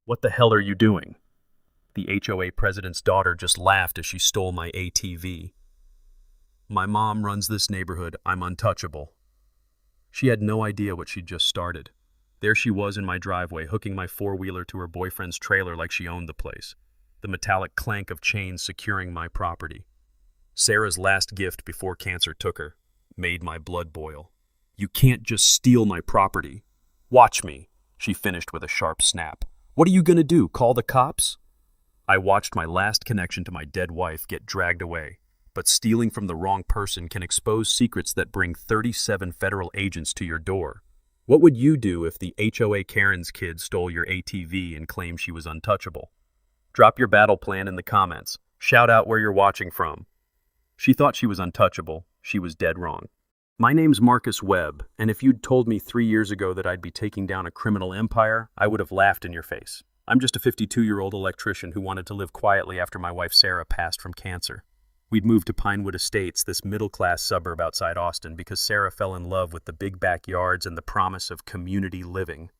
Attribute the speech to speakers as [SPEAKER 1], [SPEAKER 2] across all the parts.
[SPEAKER 1] What the hell are you doing? The HOA president's daughter just laughed as she stole my ATV. My mom runs this neighborhood. I'm untouchable. She had no idea what she'd just started. There she was in my driveway, hooking my four-wheeler to her boyfriend's trailer like she owned the place, the metallic clank of chains securing my property. Sarah's last gift before cancer took her made my blood boil. You can't just steal my property. Watch me, she finished with a sharp snap. What are you gonna do, call the cops? I watched my last connection to my dead wife get dragged away, but stealing from the wrong person can expose secrets that bring 37 federal agents to your door. What would you do if the HOA Karen's kid stole your ATV and claimed she was untouchable? Drop your battle plan in the comments. Shout out where you're watching from. She thought she was untouchable. She was dead wrong. My name's Marcus Webb, and if you'd told me 3 years ago that I'd be taking down a criminal empire, I would have laughed in your face. I'm just a 52-year-old electrician who wanted to live quietly after my wife Sarah passed from cancer. We'd moved to Pinewood Estates, this middle-class suburb outside Austin, because Sarah fell in love with the big backyards and the promise of community living.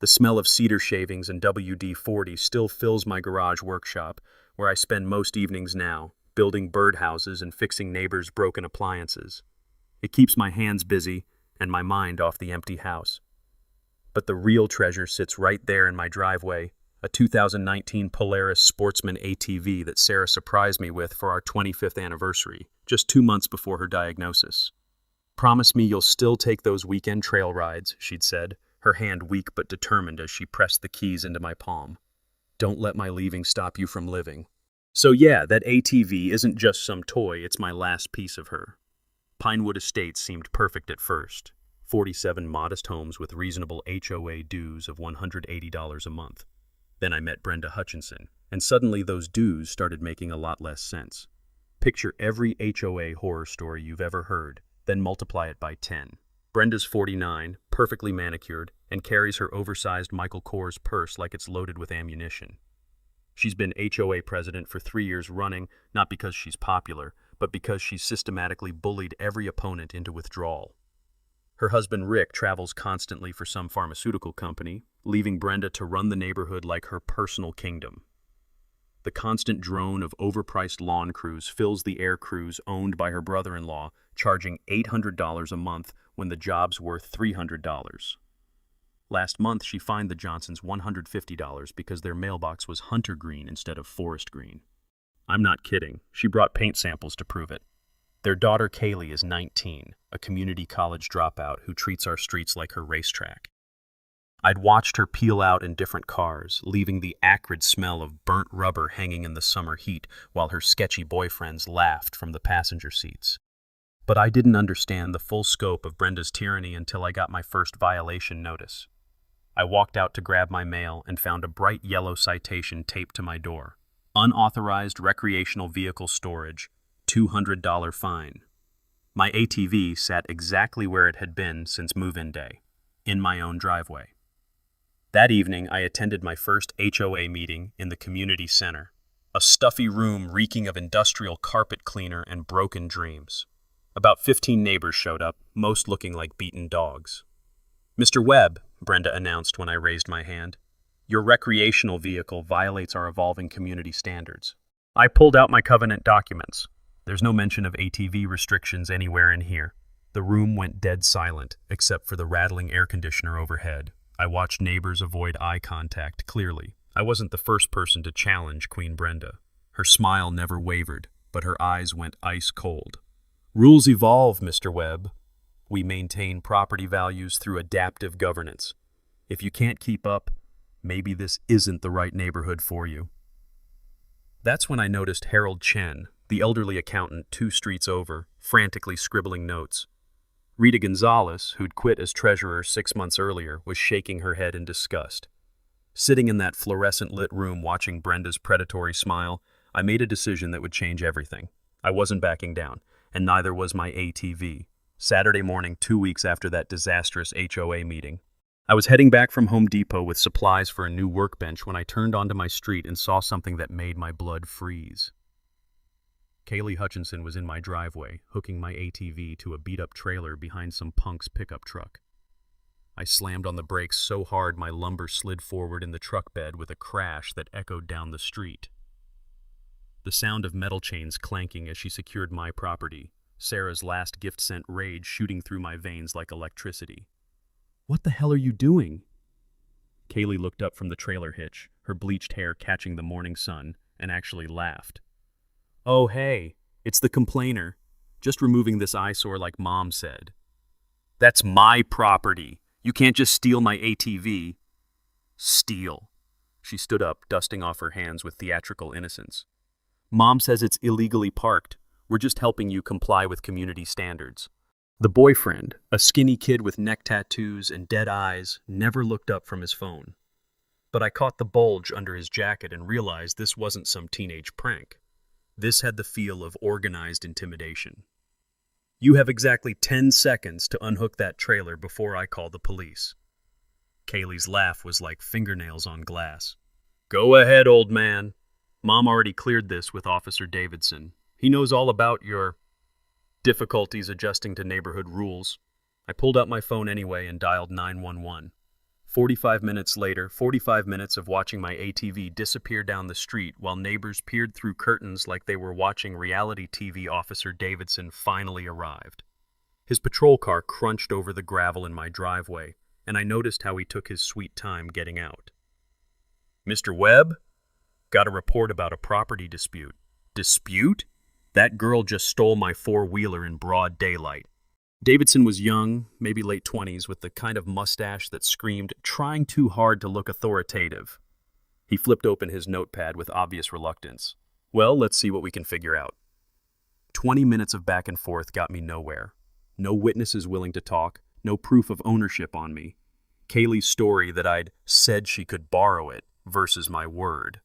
[SPEAKER 1] The smell of cedar shavings and WD-40 still fills my garage workshop, where I spend most evenings now, building birdhouses and fixing neighbors' broken appliances. It keeps my hands busy and my mind off the empty house. But the real treasure sits right there in my driveway, a 2019 Polaris Sportsman ATV that Sarah surprised me with for our 25th anniversary, just 2 months before her diagnosis. Promise me you'll still take those weekend trail rides, she'd said, her hand weak but determined as she pressed the keys into my palm. Don't let my leaving stop you from living. So yeah, that ATV isn't just some toy, it's my last piece of her. Pinewood Estates seemed perfect at first. 47 modest homes with reasonable HOA dues of $180 a month. Then I met Brenda Hutchinson, and suddenly those dues started making a lot less sense. Picture every HOA horror story you've ever heard, then multiply it by 10. Brenda's 49, perfectly manicured, and carries her oversized Michael Kors purse like it's loaded with ammunition. She's been HOA president for 3 years running, not because she's popular, but because she's systematically bullied every opponent into withdrawal. Her husband Rick travels constantly for some pharmaceutical company, leaving Brenda to run the neighborhood like her personal kingdom. The constant drone of overpriced lawn crews fills the air crews owned by her brother-in-law, charging $800 a month when the job's worth $300. Last month, she fined the Johnsons $150 because their mailbox was hunter green instead of forest green. I'm not kidding. She brought paint samples to prove it. Their daughter Kaylee is 19, a community college dropout who treats our streets like her racetrack. I'd watched her peel out in different cars, leaving the acrid smell of burnt rubber hanging in the summer heat while her sketchy boyfriends laughed from the passenger seats. But I didn't understand the full scope of Brenda's tyranny until I got my first violation notice. I walked out to grab my mail and found a bright yellow citation taped to my door. Unauthorized recreational vehicle storage, $200 fine. My ATV sat exactly where it had been since move-in day, in my own driveway. That evening, I attended my first HOA meeting in the community center, a stuffy room reeking of industrial carpet cleaner and broken dreams. About 15 neighbors showed up, most looking like beaten dogs. Mr. Webb, Brenda announced when I raised my hand, your recreational vehicle violates our evolving community standards. I pulled out my covenant documents. There's no mention of ATV restrictions anywhere in here. The room went dead silent, except for the rattling air conditioner overhead. I watched neighbors avoid eye contact clearly. I wasn't the first person to challenge Queen Brenda. Her smile never wavered, but her eyes went ice cold. Rules evolve, Mr. Webb. We maintain property values through adaptive governance. If you can't keep up, maybe this isn't the right neighborhood for you. That's when I noticed Harold Chen, the elderly accountant 2 streets over, frantically scribbling notes. Rita Gonzalez, who'd quit as treasurer 6 months earlier, was shaking her head in disgust. Sitting in that fluorescent-lit room watching Brenda's predatory smile, I made a decision that would change everything. I wasn't backing down, and neither was my ATV. Saturday morning, 2 weeks after that disastrous HOA meeting, I was heading back from Home Depot with supplies for a new workbench when I turned onto my street and saw something that made my blood freeze. Kaylee Hutchinson was in my driveway, hooking my ATV to a beat-up trailer behind some punk's pickup truck. I slammed on the brakes so hard my lumbar slid forward in the truck bed with a crash that echoed down the street. The sound of metal chains clanking as she secured my property, Sarah's last gift sent rage shooting through my veins like electricity. "What the hell are you doing?" Kaylee looked up from the trailer hitch, her bleached hair catching the morning sun, and actually laughed. "Oh, hey, it's the complainer. Just removing this eyesore like Mom said." "That's my property. You can't just steal my ATV." "Steal." She stood up, dusting off her hands with theatrical innocence. "Mom says it's illegally parked. We're just helping you comply with community standards." The boyfriend, a skinny kid with neck tattoos and dead eyes, never looked up from his phone. But I caught the bulge under his jacket and realized this wasn't some teenage prank. This had the feel of organized intimidation. "You have exactly 10 seconds to unhook that trailer before I call the police." Kaylee's laugh was like fingernails on glass. "Go ahead, old man. Mom already cleared this with Officer Davidson. He knows all about your difficulties adjusting to neighborhood rules." I pulled out my phone anyway and dialed 911. 45 minutes later, 45 minutes of watching my ATV disappear down the street while neighbors peered through curtains like they were watching reality TV. Officer Davidson finally arrived. His patrol car crunched over the gravel in my driveway, and I noticed how he took his sweet time getting out. "Mr. Webb? Got a report about a property dispute." "Dispute? That girl just stole my four-wheeler in broad daylight." Davidson was young, maybe late 20s, with the kind of mustache that screamed, trying too hard to look authoritative. He flipped open his notepad with obvious reluctance. "Well, let's see what we can figure out." 20 minutes of back and forth got me nowhere. No witnesses willing to talk, no proof of ownership on me. Kaylee's story that I'd said she could borrow it versus my word.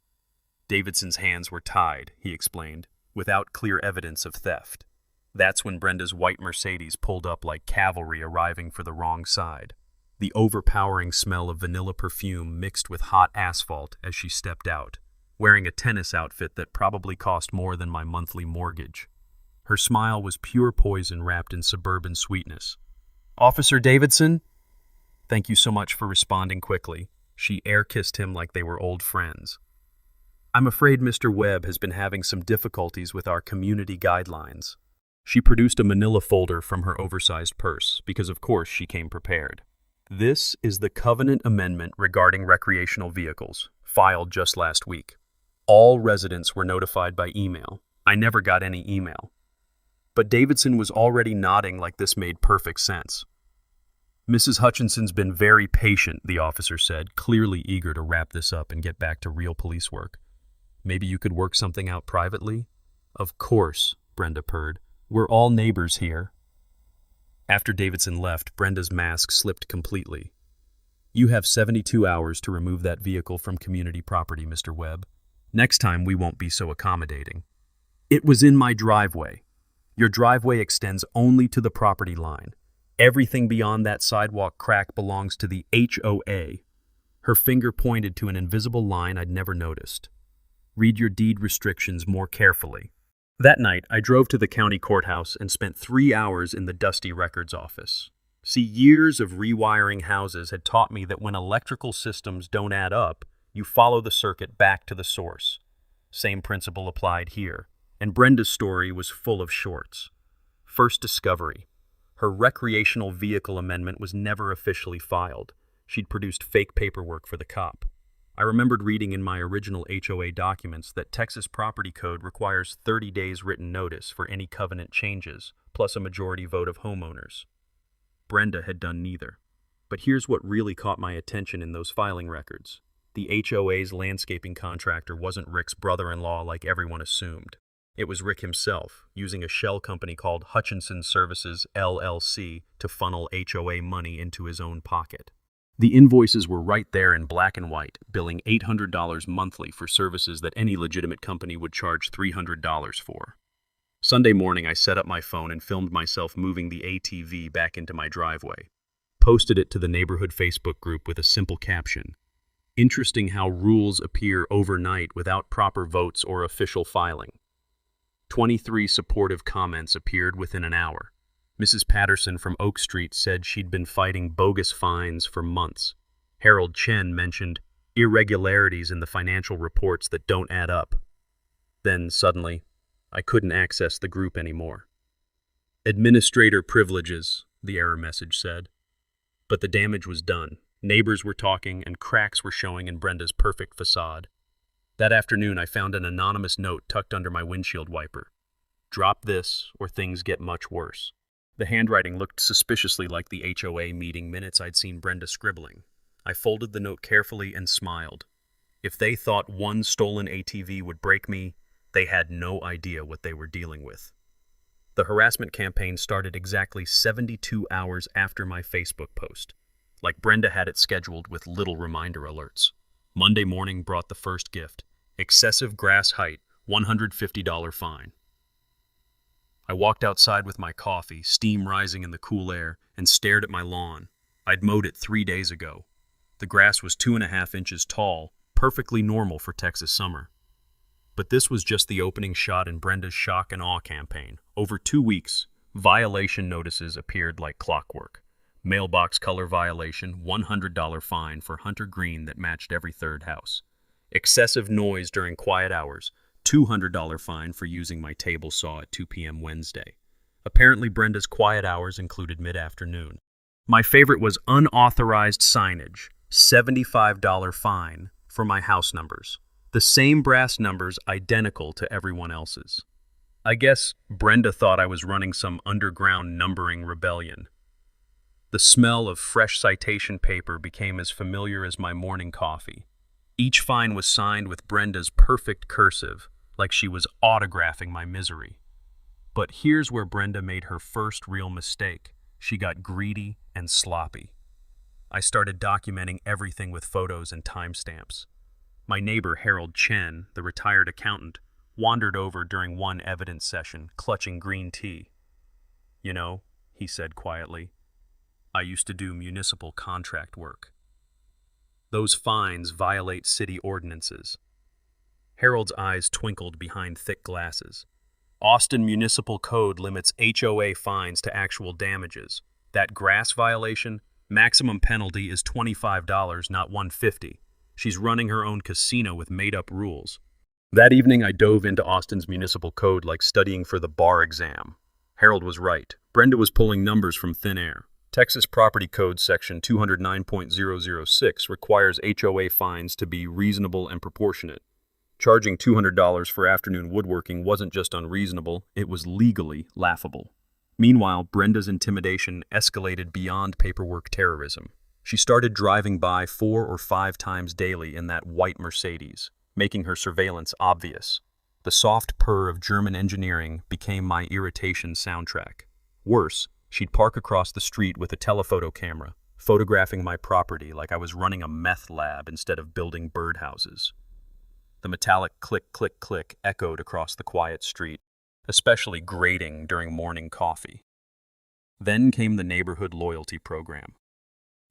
[SPEAKER 1] Davidson's hands were tied, he explained, without clear evidence of theft. That's when Brenda's white Mercedes pulled up like cavalry arriving for the wrong side. The overpowering smell of vanilla perfume mixed with hot asphalt as she stepped out, wearing a tennis outfit that probably cost more than my monthly mortgage. Her smile was pure poison wrapped in suburban sweetness. "Officer Davidson? Thank you so much for responding quickly." She air-kissed him like they were old friends. "I'm afraid Mr. Webb has been having some difficulties with our community guidelines." She produced a manila folder from her oversized purse, because of course she came prepared. "This is the Covenant Amendment regarding recreational vehicles, filed just last week. All residents were notified by email. I never got any email." But Davidson was already nodding like this made perfect sense. "Mrs. Hutchinson's been very patient," the officer said, clearly eager to wrap this up and get back to real police work. "Maybe you could work something out privately?" "Of course," Brenda purred. "We're all neighbors here." After Davidson left, Brenda's mask slipped completely. "You have 72 hours to remove that vehicle from community property, Mr. Webb. Next time we won't be so accommodating." "It was in my driveway." "Your driveway extends only to the property line. Everything beyond that sidewalk crack belongs to the HOA. Her finger pointed to an invisible line I'd never noticed. "Read your deed restrictions more carefully." That night, I drove to the county courthouse and spent 3 hours in the dusty records office. See, years of rewiring houses had taught me that when electrical systems don't add up, you follow the circuit back to the source. Same principle applied here, and Brenda's story was full of shorts. First discovery. Her recreational vehicle amendment was never officially filed. She'd produced fake paperwork for the cop. I remembered reading in my original HOA documents that Texas property code requires 30 days written notice for any covenant changes, plus a majority vote of homeowners. Brenda had done neither. But here's what really caught my attention in those filing records. The HOA's landscaping contractor wasn't Rick's brother-in-law like everyone assumed. It was Rick himself, using a shell company called Hutchinson Services, LLC, to funnel HOA money into his own pocket. The invoices were right there in black and white, billing $800 monthly for services that any legitimate company would charge $300 for. Sunday morning, I set up my phone and filmed myself moving the ATV back into my driveway. Posted it to the neighborhood Facebook group with a simple caption. "Interesting how rules appear overnight without proper votes or official filing." 23 supportive comments appeared within an hour. Mrs. Patterson from Oak Street said she'd been fighting bogus fines for months. Harold Chen mentioned irregularities in the financial reports that don't add up. Then, suddenly, I couldn't access the group anymore. Administrator privileges, the error message said. But the damage was done. Neighbors were talking and cracks were showing in Brenda's perfect facade. That afternoon, I found an anonymous note tucked under my windshield wiper. Drop this or things get much worse. The handwriting looked suspiciously like the HOA meeting minutes I'd seen Brenda scribbling. I folded the note carefully and smiled. If they thought one stolen ATV would break me, they had no idea what they were dealing with. The harassment campaign started exactly 72 hours after my Facebook post. Like Brenda had it scheduled with little reminder alerts. Monday morning brought the first gift. Excessive grass height, $150 fine. I walked outside with my coffee, steam rising in the cool air, and stared at my lawn. I'd mowed it 3 days ago. The grass was 2.5 inches tall, perfectly normal for Texas summer. But this was just the opening shot in Brenda's shock and awe campaign. Over 2 weeks, violation notices appeared like clockwork. Mailbox color violation, $100 fine for Hunter Green that matched every third house. Excessive noise during quiet hours, $200 fine for using my table saw at 2 p.m. Wednesday. Apparently Brenda's quiet hours included mid-afternoon. My favorite was unauthorized signage, $75 fine for my house numbers. The same brass numbers identical to everyone else's. I guess Brenda thought I was running some underground numbering rebellion. The smell of fresh citation paper became as familiar as my morning coffee. Each fine was signed with Brenda's perfect cursive, like she was autographing my misery. But here's where Brenda made her first real mistake. She got greedy and sloppy. I started documenting everything with photos and timestamps. My neighbor, Harold Chen, the retired accountant, wandered over during one evidence session, clutching green tea. "You know," he said quietly, "I used to do municipal contract work. Those fines violate city ordinances." Harold's eyes twinkled behind thick glasses. "Austin Municipal Code limits HOA fines to actual damages. That grass violation, maximum penalty is $25, not $150. She's running her own casino with made-up rules." That evening, I dove into Austin's municipal code like studying for the bar exam. Harold was right. Brenda was pulling numbers from thin air. Texas Property Code Section 209.006 requires HOA fines to be reasonable and proportionate. Charging $200 for afternoon woodworking wasn't just unreasonable, it was legally laughable. Meanwhile, Brenda's intimidation escalated beyond paperwork terrorism. She started driving by 4 or 5 times daily in that white Mercedes, making her surveillance obvious. The soft purr of German engineering became my irritation soundtrack. Worse, she'd park across the street with a telephoto camera, photographing my property like I was running a meth lab instead of building birdhouses. The metallic click, click, click echoed across the quiet street, especially grating during morning coffee. Then came the neighborhood loyalty program.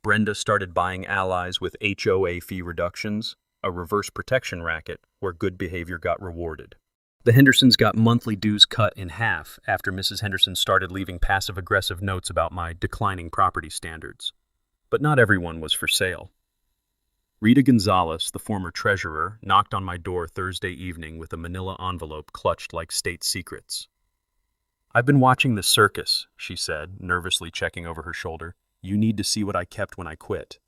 [SPEAKER 1] Brenda started buying allies with HOA fee reductions, a reverse protection racket where good behavior got rewarded. The Hendersons got monthly dues cut in half after Mrs. Henderson started leaving passive-aggressive notes about my declining property standards. But not everyone was for sale. Rita Gonzalez, the former treasurer, knocked on my door Thursday evening with a manila envelope clutched like state secrets. "I've been watching the circus," she said, nervously checking over her shoulder. "You need to see what I kept when I quit."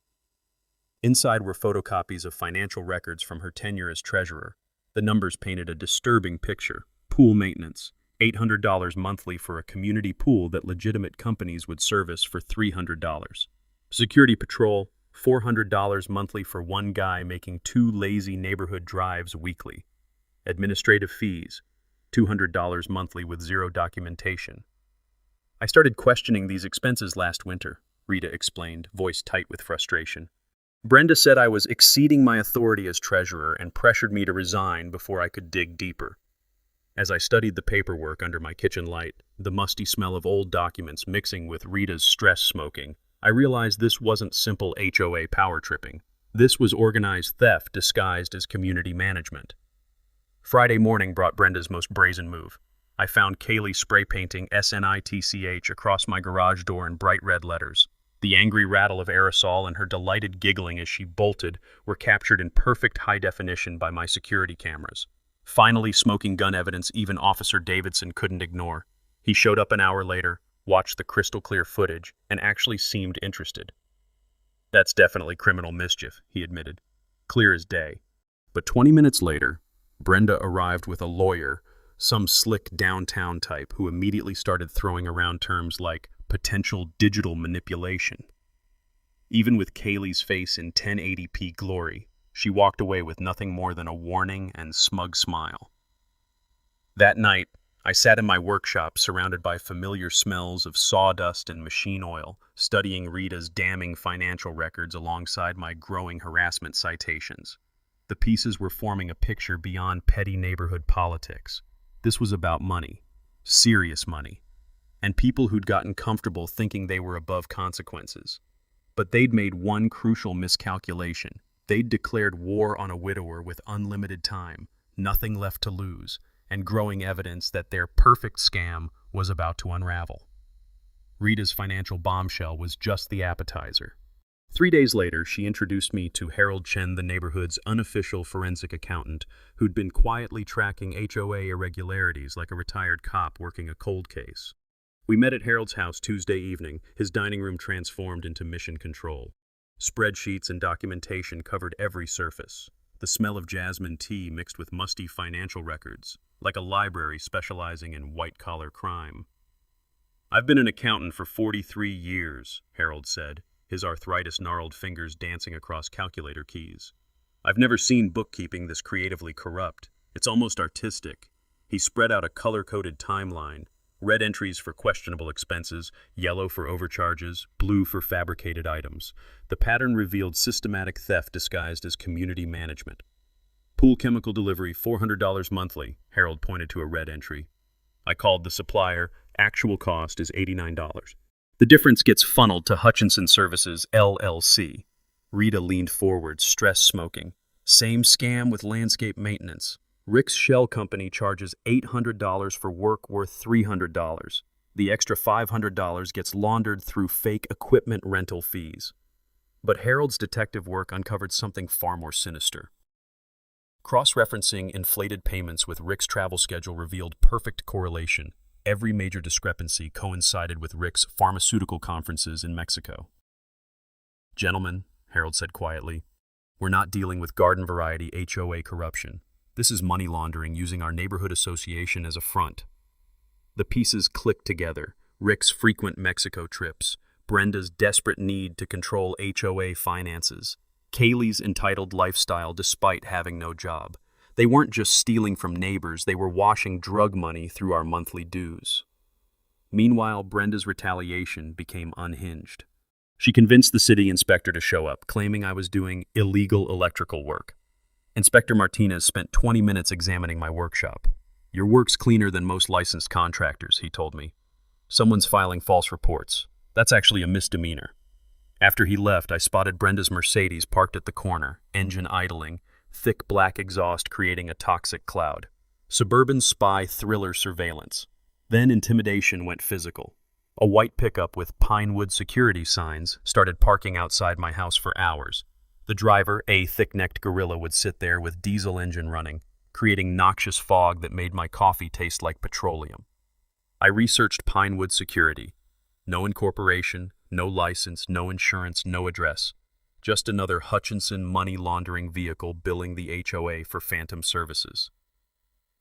[SPEAKER 1] Inside were photocopies of financial records from her tenure as treasurer. The numbers painted a disturbing picture. Pool maintenance, $800 monthly for a community pool that legitimate companies would service for $300. Security patrol, $400 monthly for one guy making 2 lazy neighborhood drives weekly. Administrative fees, $200 monthly with 0 documentation. "I started questioning these expenses last winter," Rita explained, voice tight with frustration. "Brenda said I was exceeding my authority as treasurer and pressured me to resign before I could dig deeper." As I studied the paperwork under my kitchen light, the musty smell of old documents mixing with Rita's stress smoking, I realized this wasn't simple HOA power tripping. This was organized theft disguised as community management. Friday morning brought Brenda's most brazen move. I found Kaylee spray painting SNITCH across my garage door in bright red letters. The angry rattle of aerosol and her delighted giggling as she bolted were captured in perfect high definition by my security cameras. Finally, smoking gun evidence even Officer Davidson couldn't ignore. He showed up an hour later, watched the crystal clear footage, and actually seemed interested. "That's definitely criminal mischief," he admitted. "Clear as day." But 20 minutes later, Brenda arrived with a lawyer, some slick downtown type who immediately started throwing around terms like potential digital manipulation. Even with Kaylee's face in 1080p glory, she walked away with nothing more than a warning and smug smile. That night, I sat in my workshop surrounded by familiar smells of sawdust and machine oil, studying Rita's damning financial records alongside my growing harassment citations. The pieces were forming a picture beyond petty neighborhood politics. This was about money, serious money, and people who'd gotten comfortable thinking they were above consequences. But they'd made one crucial miscalculation. They'd declared war on a widower with unlimited time, nothing left to lose, and growing evidence that their perfect scam was about to unravel. Rita's financial bombshell was just the appetizer. 3 days later, she introduced me to Harold Chen, the neighborhood's unofficial forensic accountant, who'd been quietly tracking HOA irregularities like a retired cop working a cold case. We met at Harold's house Tuesday evening, his dining room transformed into mission control. Spreadsheets and documentation covered every surface. The smell of jasmine tea mixed with musty financial records, like a library specializing in white-collar crime. "I've been an accountant for 43 years, Harold said, his arthritis-gnarled fingers dancing across calculator keys. "I've never seen bookkeeping this creatively corrupt. It's almost artistic." He spread out a color-coded timeline, red entries for questionable expenses, yellow for overcharges, blue for fabricated items. The pattern revealed systematic theft disguised as community management. "Pool chemical delivery, $400 monthly," Harold pointed to a red entry. I called the supplier. Actual cost is $89. The difference gets funneled to Hutchinson Services, LLC. Rita leaned forward, stress smoking. "Same scam with landscape maintenance. Rick's shell company charges $800 for work worth $300. The extra $500 gets laundered through fake equipment rental fees." But Harold's detective work uncovered something far more sinister. Cross-referencing inflated payments with Rick's travel schedule revealed perfect correlation. Every major discrepancy coincided with Rick's pharmaceutical conferences in Mexico. "Gentlemen," Harold said quietly, "we're not dealing with garden-variety HOA corruption. This is money laundering using our neighborhood association as a front." The pieces clicked together. Rick's frequent Mexico trips, Brenda's desperate need to control HOA finances, Kaylee's entitled lifestyle despite having no job. They weren't just stealing from neighbors, they were washing drug money through our monthly dues. Meanwhile, Brenda's retaliation became unhinged. She convinced the city inspector to show up, claiming I was doing illegal electrical work. Inspector Martinez spent 20 minutes examining my workshop. "Your work's cleaner than most licensed contractors," he told me. "Someone's filing false reports. That's actually a misdemeanor." After he left, I spotted Brenda's Mercedes parked at the corner, engine idling, thick black exhaust creating a toxic cloud. Suburban spy thriller surveillance. Then intimidation went physical. A white pickup with Pinewood security signs started parking outside my house for hours. The driver, a thick-necked gorilla, would sit there with diesel engine running, creating noxious fog that made my coffee taste like petroleum. I researched Pinewood security. No incorporation, no license, no insurance, no address. Just another Hutchinson money laundering vehicle billing the HOA for phantom services.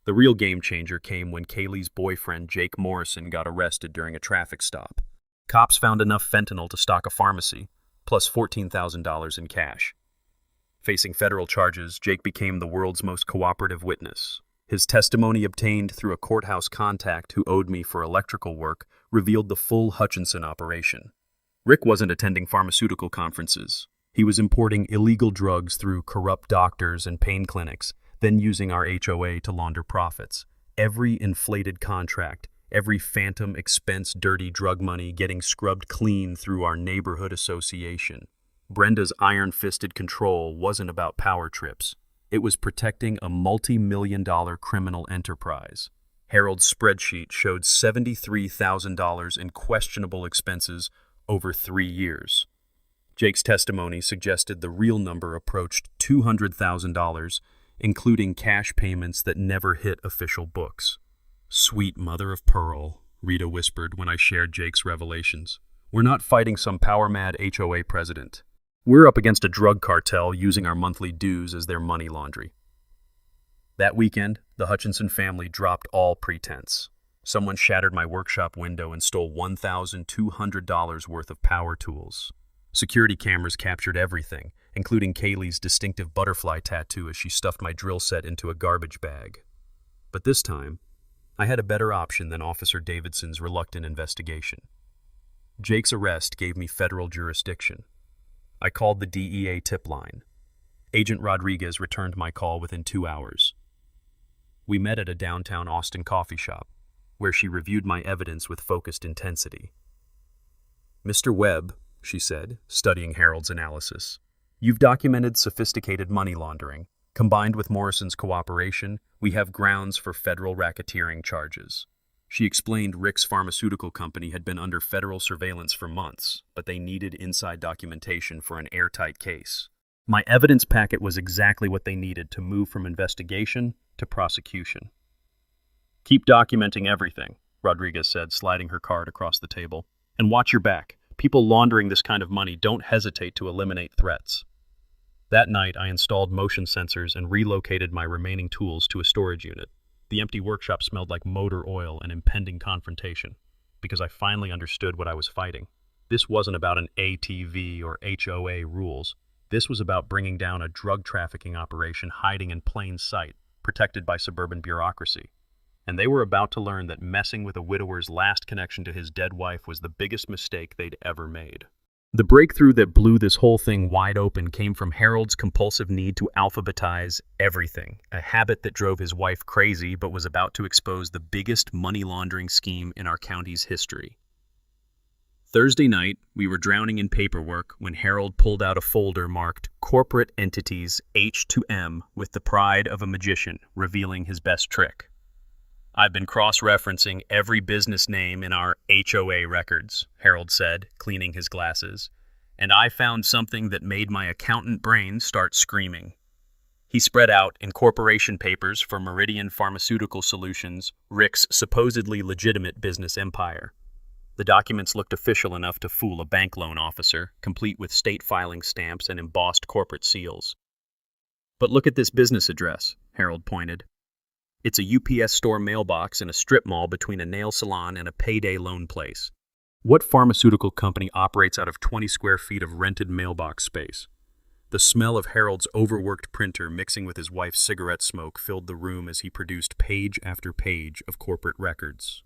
[SPEAKER 1] The real game changer came when Kaylee's boyfriend, Jake Morrison, got arrested during a traffic stop. Cops found enough fentanyl to stock a pharmacy, plus $14,000 in cash. Facing federal charges, Jake became the world's most cooperative witness. His testimony, obtained through a courthouse contact who owed me for electrical work, revealed the full Hutchinson operation. Rick wasn't attending pharmaceutical conferences. He was importing illegal drugs through corrupt doctors and pain clinics, then using our HOA to launder profits. Every inflated contract, every phantom expense dirty drug money getting scrubbed clean through our neighborhood association. Brenda's iron-fisted control wasn't about power trips. It was protecting a multi-million-dollar criminal enterprise. Harold's spreadsheet showed $73,000 in questionable expenses over 3 years. Jake's testimony suggested the real number approached $200,000, including cash payments that never hit official books. "Sweet mother of pearl," Rita whispered when I shared Jake's revelations. "We're not fighting some power-mad HOA president. We're up against a drug cartel using our monthly dues as their money laundry." That weekend, the Hutchinson family dropped all pretense. Someone shattered my workshop window and stole $1,200 worth of power tools. Security cameras captured everything, including Kaylee's distinctive butterfly tattoo as she stuffed my drill set into a garbage bag. But this time, I had a better option than Officer Davidson's reluctant investigation. Jake's arrest gave me federal jurisdiction. I called the DEA tip line. Agent Rodriguez returned my call within 2 hours. We met at a downtown Austin coffee shop, where she reviewed my evidence with focused intensity. "Mr. Webb," she said, studying Harold's analysis, "you've documented sophisticated money laundering. Combined with Morrison's cooperation, we have grounds for federal racketeering charges." She explained Rick's pharmaceutical company had been under federal surveillance for months, but they needed inside documentation for an airtight case. My evidence packet was exactly what they needed to move from investigation to prosecution. "Keep documenting everything," Rodriguez said, sliding her card across the table. "And watch your back. People laundering this kind of money don't hesitate to eliminate threats." That night, I installed motion sensors and relocated my remaining tools to a storage unit. The empty workshop smelled like motor oil and impending confrontation, because I finally understood what I was fighting. This wasn't about an ATV or HOA rules. This was about bringing down a drug trafficking operation hiding in plain sight, protected by suburban bureaucracy. And they were about to learn that messing with a widower's last connection to his dead wife was the biggest mistake they'd ever made. The breakthrough that blew this whole thing wide open came from Harold's compulsive need to alphabetize everything, a habit that drove his wife crazy but was about to expose the biggest money laundering scheme in our county's history. Thursday night, we were drowning in paperwork when Harold pulled out a folder marked Corporate Entities H2M with the pride of a magician, revealing his best trick. "I've been cross-referencing every business name in our HOA records," Harold said, cleaning his glasses, "and I found something that made my accountant brain start screaming." He spread out incorporation papers for Meridian Pharmaceutical Solutions, Rick's supposedly legitimate business empire. The documents looked official enough to fool a bank loan officer, complete with state filing stamps and embossed corporate seals. "But look at this business address," Harold pointed. "It's a UPS store mailbox in a strip mall between a nail salon and a payday loan place. What pharmaceutical company operates out of 20 square feet of rented mailbox space?" The smell of Harold's overworked printer mixing with his wife's cigarette smoke filled the room as he produced page after page of corporate records.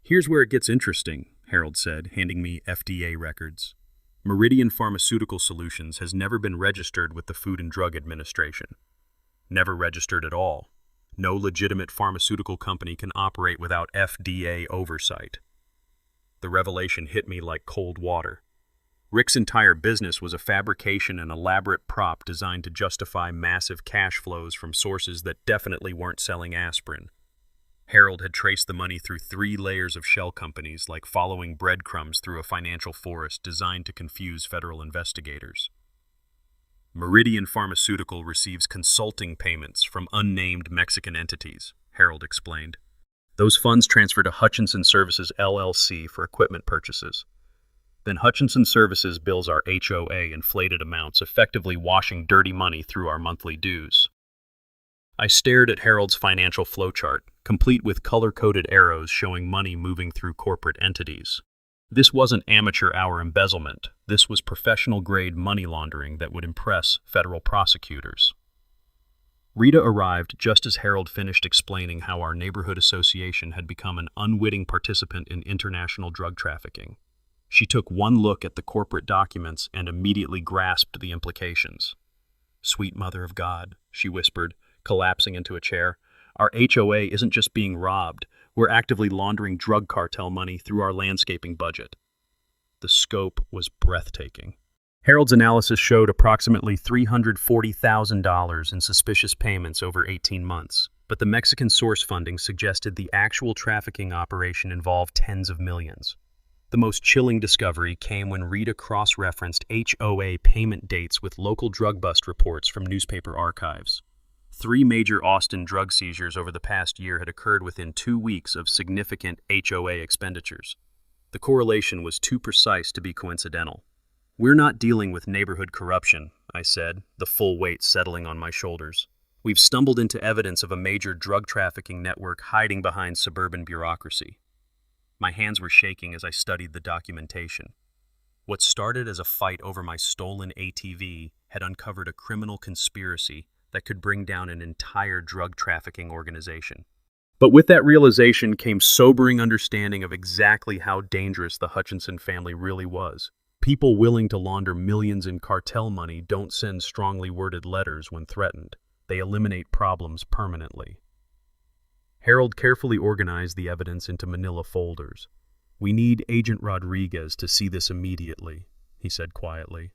[SPEAKER 1] "Here's where it gets interesting," Harold said, handing me FDA records. "Meridian Pharmaceutical Solutions has never been registered with the Food and Drug Administration. Never registered at all. No legitimate pharmaceutical company can operate without FDA oversight." The revelation hit me like cold water. Rick's entire business was a fabrication and elaborate prop designed to justify massive cash flows from sources that definitely weren't selling aspirin. Harold had traced the money through 3 layers of shell companies, like following breadcrumbs through a financial forest designed to confuse federal investigators. "Meridian Pharmaceutical receives consulting payments from unnamed Mexican entities," Harold explained. "Those funds transfer to Hutchinson Services LLC for equipment purchases. Then Hutchinson Services bills our HOA inflated amounts, effectively washing dirty money through our monthly dues." I stared at Harold's financial flowchart, complete with color-coded arrows showing money moving through corporate entities. This wasn't amateur-hour embezzlement. This was professional-grade money laundering that would impress federal prosecutors. Rita arrived just as Harold finished explaining how our neighborhood association had become an unwitting participant in international drug trafficking. She took one look at the corporate documents and immediately grasped the implications. "Sweet Mother of God," she whispered, collapsing into a chair. "Our HOA isn't just being robbed. We're actively laundering drug cartel money through our landscaping budget." The scope was breathtaking. Harold's analysis showed approximately $340,000 in suspicious payments over 18 months, but the Mexican source funding suggested the actual trafficking operation involved tens of millions. The most chilling discovery came when Rita cross-referenced HOA payment dates with local drug bust reports from newspaper archives. 3 major Austin drug seizures over the past year had occurred within 2 weeks of significant HOA expenditures. The correlation was too precise to be coincidental. "We're not dealing with neighborhood corruption," I said, the full weight settling on my shoulders. "We've stumbled into evidence of a major drug trafficking network hiding behind suburban bureaucracy." My hands were shaking as I studied the documentation. What started as a fight over my stolen ATV had uncovered a criminal conspiracy that could bring down an entire drug trafficking organization. But with that realization came sobering understanding of exactly how dangerous the Hutchinson family really was. People willing to launder millions in cartel money don't send strongly worded letters when threatened. They eliminate problems permanently. Harold carefully organized the evidence into manila folders. "We need Agent Rodriguez to see this immediately," he said quietly.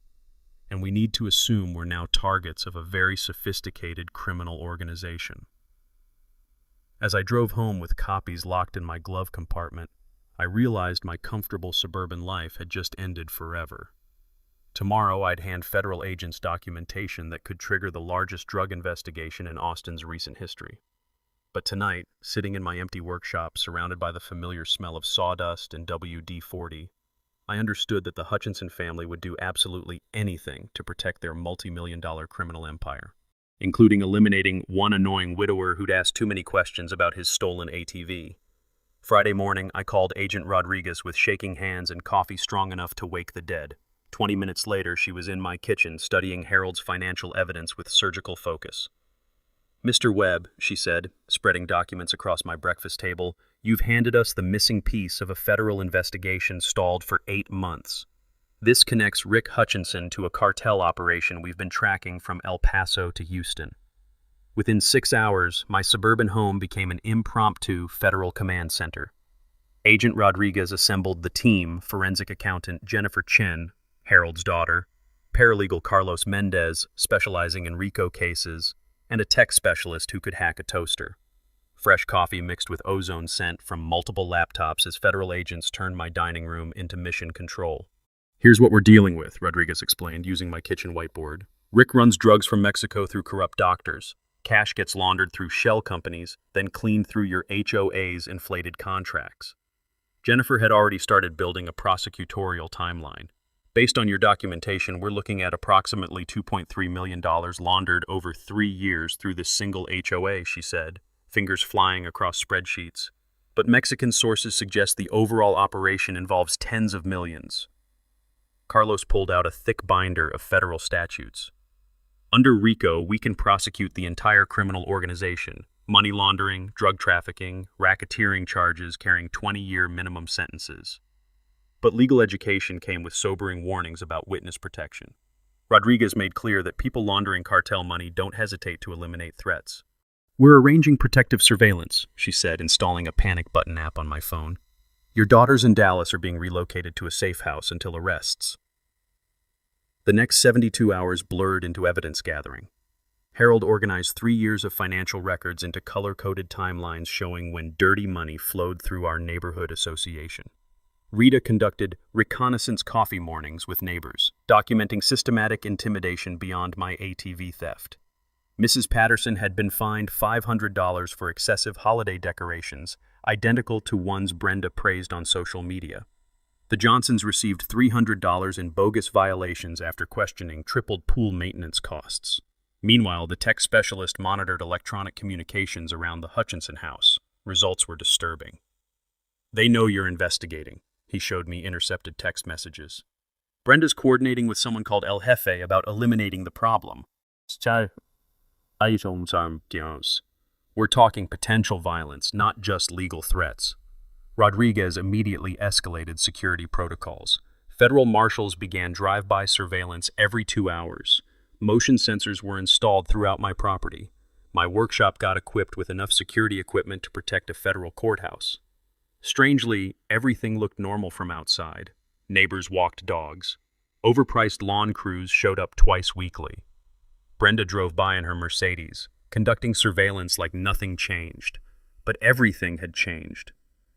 [SPEAKER 1] "And we need to assume we're now targets of a very sophisticated criminal organization." As I drove home with copies locked in my glove compartment, I realized my comfortable suburban life had just ended forever. Tomorrow I'd hand federal agents documentation that could trigger the largest drug investigation in Austin's recent history. But tonight, sitting in my empty workshop surrounded by the familiar smell of sawdust and WD-40, I understood that the Hutchinson family would do absolutely anything to protect their multi-million-dollar criminal empire, including eliminating one annoying widower who'd asked too many questions about his stolen ATV. Friday morning, I called Agent Rodriguez with shaking hands and coffee strong enough to wake the dead. 20 minutes later, she was in my kitchen studying Harold's financial evidence with surgical focus. "Mr. Webb," she said, spreading documents across my breakfast table, "you've handed us the missing piece of a federal investigation stalled for 8 months. This connects Rick Hutchinson to a cartel operation we've been tracking from El Paso to Houston." Within 6 hours, my suburban home became an impromptu federal command center. Agent Rodriguez assembled the team: forensic accountant Jennifer Chen, Harold's daughter, paralegal Carlos Mendez, specializing in RICO cases, and a tech specialist who could hack a toaster. Fresh coffee mixed with ozone scent from multiple laptops as federal agents turned my dining room into mission control. "Here's what we're dealing with," Rodriguez explained, using my kitchen whiteboard. "Rick runs drugs from Mexico through corrupt doctors. Cash gets laundered through shell companies, then cleaned through your HOA's inflated contracts." Jennifer had already started building a prosecutorial timeline. "Based on your documentation, we're looking at approximately $2.3 million laundered over 3 years through this single HOA," she said, fingers flying across spreadsheets. "But Mexican sources suggest the overall operation involves tens of millions." Carlos pulled out a thick binder of federal statutes. "Under RICO, we can prosecute the entire criminal organization: money laundering, drug trafficking, racketeering charges carrying 20-year minimum sentences." But legal education came with sobering warnings about witness protection. Rodriguez made clear that people laundering cartel money don't hesitate to eliminate threats. "We're arranging protective surveillance," she said, installing a panic button app on my phone. "Your daughters in Dallas are being relocated to a safe house until arrests." The next 72 hours blurred into evidence gathering. Harold organized 3 years of financial records into color-coded timelines showing when dirty money flowed through our neighborhood association. Rita conducted reconnaissance coffee mornings with neighbors, documenting systematic intimidation beyond my ATV theft. Mrs. Patterson had been fined $500 for excessive holiday decorations, identical to ones Brenda praised on social media. The Johnsons received $300 in bogus violations after questioning tripled pool maintenance costs. Meanwhile, the tech specialist monitored electronic communications around the Hutchinson house. Results were disturbing. "They know you're investigating," he showed me intercepted text messages. "Brenda's coordinating with someone called El Jefe about eliminating the problem." We're talking potential violence, not just legal threats. Rodriguez immediately escalated security protocols. Federal marshals began drive-by surveillance every 2 hours. Motion sensors were installed throughout my property. My workshop got equipped with enough security equipment to protect a federal courthouse. Strangely, everything looked normal from outside. Neighbors walked dogs. Overpriced lawn crews showed up twice weekly. Brenda drove by in her Mercedes, conducting surveillance like nothing changed. But everything had changed.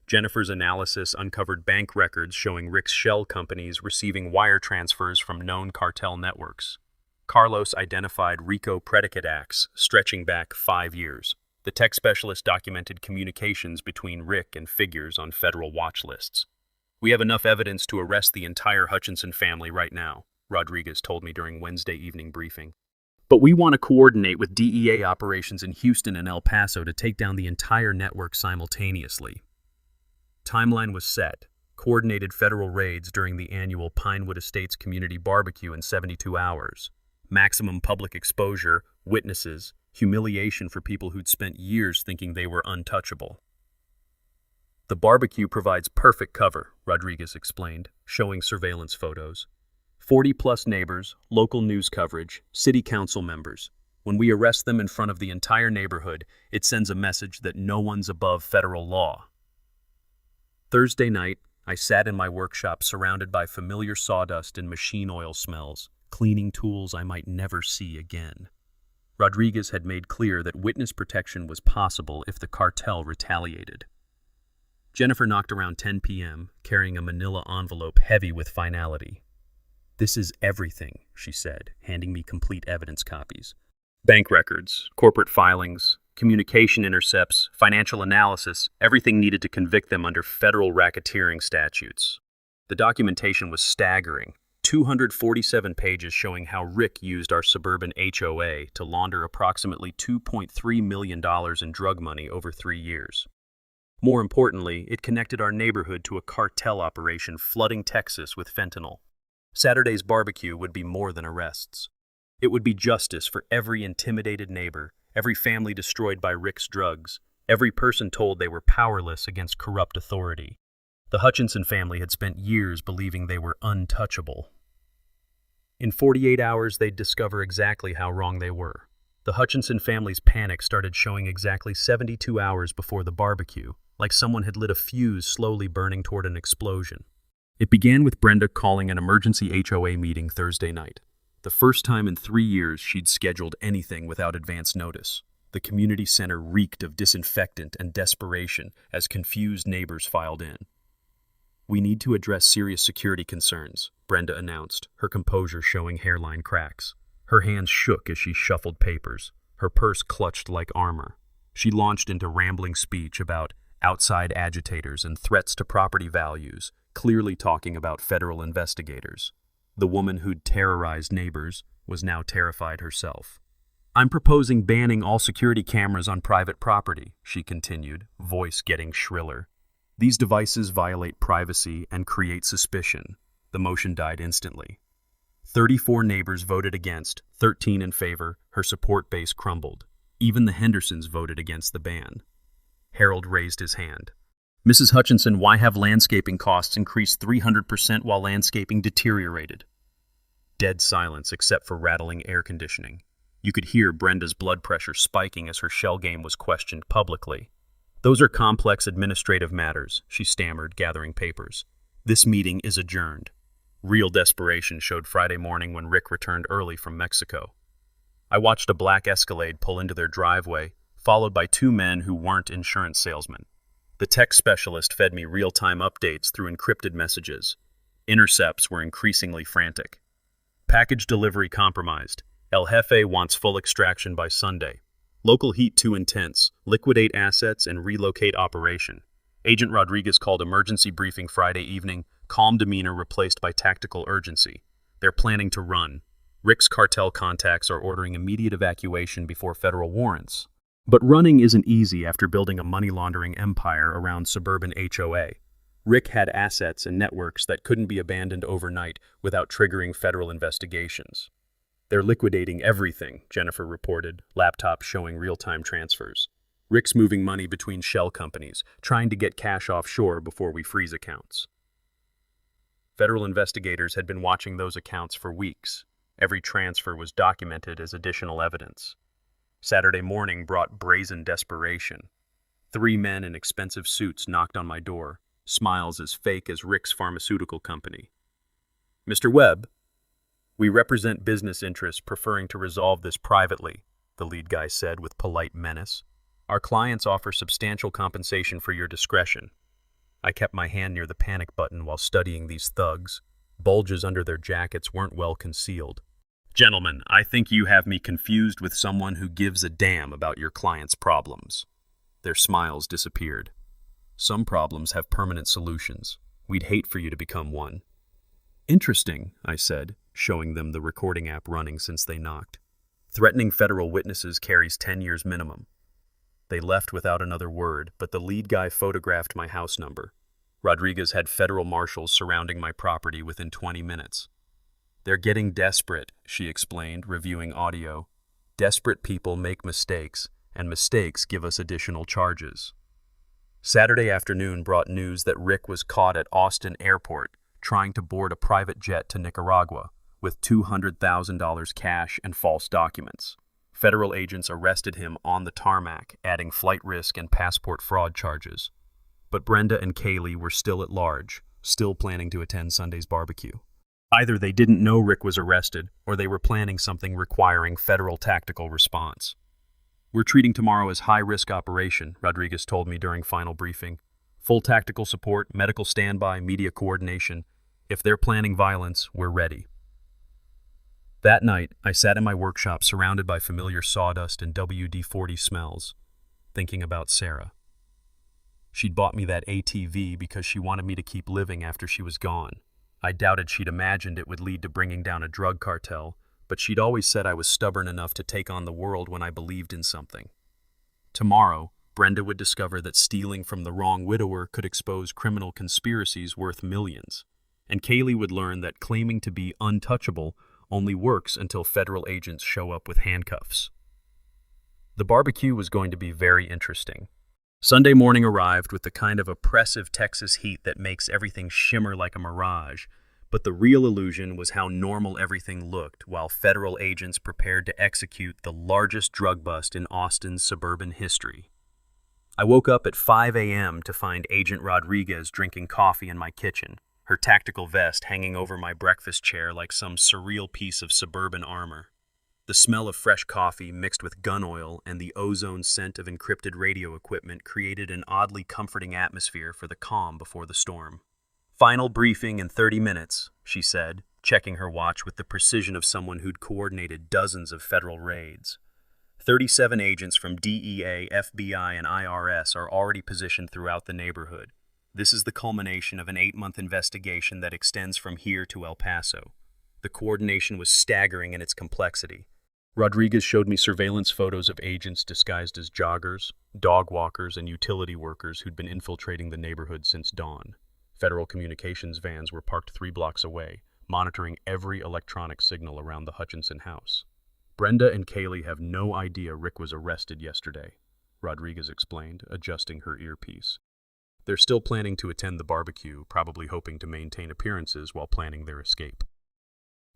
[SPEAKER 1] Jennifer's analysis uncovered bank records showing Rick's shell companies receiving wire transfers from known cartel networks. Carlos identified RICO predicate acts stretching back 5 years. The tech specialist documented communications between Rick and figures on federal watch lists. "We have enough evidence to arrest the entire Hutchinson family right now," Rodriguez told me during Wednesday evening briefing. "But we want to coordinate with DEA operations in Houston and El Paso to take down the entire network simultaneously." Timeline was set. Coordinated federal raids during the annual Pinewood Estates Community Barbecue in 72 hours. Maximum public exposure, witnesses, humiliation for people who'd spent years thinking they were untouchable. "The barbecue provides perfect cover," Rodriguez explained, showing surveillance photos. 40-plus neighbors, local news coverage, city council members. When we arrest them in front of the entire neighborhood, it sends a message that no one's above federal law. Thursday night, I sat in my workshop surrounded by familiar sawdust and machine oil smells, cleaning tools I might never see again. Rodriguez had made clear that witness protection was possible if the cartel retaliated. Jennifer knocked around 10 p.m., carrying a manila envelope heavy with finality. "This is everything," she said, handing me complete evidence copies. Bank records, corporate filings, communication intercepts, financial analysis, everything needed to convict them under federal racketeering statutes. The documentation was staggering. 247 pages showing how Rick used our suburban HOA to launder approximately $2.3 million in drug money over 3 years. More importantly, it connected our neighborhood to a cartel operation flooding Texas with fentanyl. Saturday's barbecue would be more than arrests. It would be justice for every intimidated neighbor, every family destroyed by Rick's drugs, every person told they were powerless against corrupt authority. The Hutchinson family had spent years believing they were untouchable. In 48 hours, they'd discover exactly how wrong they were. The Hutchinson family's panic started showing exactly 72 hours before the barbecue, like someone had lit a fuse slowly burning toward an explosion. It began with Brenda calling an emergency HOA meeting Thursday night. The first time in 3 years she'd scheduled anything without advance notice. The community center reeked of disinfectant and desperation as confused neighbors filed in. "We need to address serious security concerns," Brenda announced, her composure showing hairline cracks. Her hands shook as she shuffled papers, her purse clutched like armor. She launched into rambling speech about outside agitators and threats to property values, clearly talking about federal investigators. The woman who'd terrorized neighbors was now terrified herself. "I'm proposing banning all security cameras on private property," she continued, voice getting shriller. "These devices violate privacy and create suspicion." The motion died instantly. 34 neighbors voted against, 13 in favor. Her support base crumbled. Even the Hendersons voted against the ban. Harold raised his hand. "Mrs. Hutchinson, why have landscaping costs increased 300% while landscaping deteriorated?" Dead silence except for rattling air conditioning. You could hear Brenda's blood pressure spiking as her shell game was questioned publicly. "Those are complex administrative matters," she stammered, gathering papers. "This meeting is adjourned." Real desperation showed Friday morning when Rick returned early from Mexico. I watched a black Escalade pull into their driveway, followed by 2 men who weren't insurance salesmen. The tech specialist fed me real-time updates through encrypted messages. Intercepts were increasingly frantic. "Package delivery compromised. El Jefe wants full extraction by Sunday. Local heat too intense. Liquidate assets and relocate operation." Agent Rodriguez called emergency briefing Friday evening, calm demeanor replaced by tactical urgency. "They're planning to run. Rick's cartel contacts are ordering immediate evacuation before federal warrants." But running isn't easy after building a money-laundering empire around suburban HOA. Rick had assets and networks that couldn't be abandoned overnight without triggering federal investigations. "They're liquidating everything," Jennifer reported, laptop showing real-time transfers. "Rick's moving money between shell companies, trying to get cash offshore before we freeze accounts." Federal investigators had been watching those accounts for weeks. Every transfer was documented as additional evidence. Saturday morning brought brazen desperation. 3 men in expensive suits knocked on my door, smiles as fake as Rick's pharmaceutical company. "Mr. Webb, we represent business interests preferring to resolve this privately," the lead guy said with polite menace. Our clients offer substantial compensation for your discretion. I kept my hand near the panic button while studying these thugs. Bulges under their jackets weren't well concealed. Gentlemen, I think you have me confused with someone who gives a damn about your client's problems. Their smiles disappeared. Some problems have permanent solutions. We'd hate for you to become one. Interesting, I said, showing them the recording app running since they knocked. Threatening federal witnesses carries 10 years minimum. They left without another word, but the lead guy photographed my house number. Rodriguez had federal marshals surrounding my property within 20 minutes. They're getting desperate, she explained, reviewing audio. Desperate people make mistakes, and mistakes give us additional charges. Saturday afternoon brought news that Rick was caught at Austin Airport trying to board a private jet to Nicaragua with $200,000 cash and false documents. Federal agents arrested him on the tarmac, adding flight risk and passport fraud charges. But Brenda and Kaylee were still at large, still planning to attend Sunday's barbecue. Either they didn't know Rick was arrested, or they were planning something requiring federal tactical response. We're treating tomorrow as high-risk operation, Rodriguez told me during final briefing. Full tactical support, medical standby, media coordination. If they're planning violence, we're ready. That night, I sat in my workshop surrounded by familiar sawdust and WD-40 smells, thinking about Sarah. She'd bought me that ATV because she wanted me to keep living after she was gone. I doubted she'd imagined it would lead to bringing down a drug cartel, but she'd always said I was stubborn enough to take on the world when I believed in something. Tomorrow, Brenda would discover that stealing from the wrong widower could expose criminal conspiracies worth millions, and Kaylee would learn that claiming to be untouchable only works until federal agents show up with handcuffs. The barbecue was going to be very interesting. Sunday morning arrived with the kind of oppressive Texas heat that makes everything shimmer like a mirage, but the real illusion was how normal everything looked while federal agents prepared to execute the largest drug bust in Austin's suburban history. I woke up at 5 a.m. to find Agent Rodriguez drinking coffee in my kitchen, her tactical vest hanging over my breakfast chair like some surreal piece of suburban armor. The smell of fresh coffee mixed with gun oil and the ozone scent of encrypted radio equipment created an oddly comforting atmosphere for the calm before the storm. Final briefing in 30 minutes, she said, checking her watch with the precision of someone who'd coordinated dozens of federal raids. 37 agents from DEA, FBI, and IRS are already positioned throughout the neighborhood. This is the culmination of an 8-month investigation that extends from here to El Paso. The coordination was staggering in its complexity. Rodriguez showed me surveillance photos of agents disguised as joggers, dog walkers, and utility workers who'd been infiltrating the neighborhood since dawn. Federal communications vans were parked 3 blocks away, monitoring every electronic signal around the Hutchinson house. Brenda and Kaylee have no idea Rick was arrested yesterday, Rodriguez explained, adjusting her earpiece. They're still planning to attend the barbecue, probably hoping to maintain appearances while planning their escape.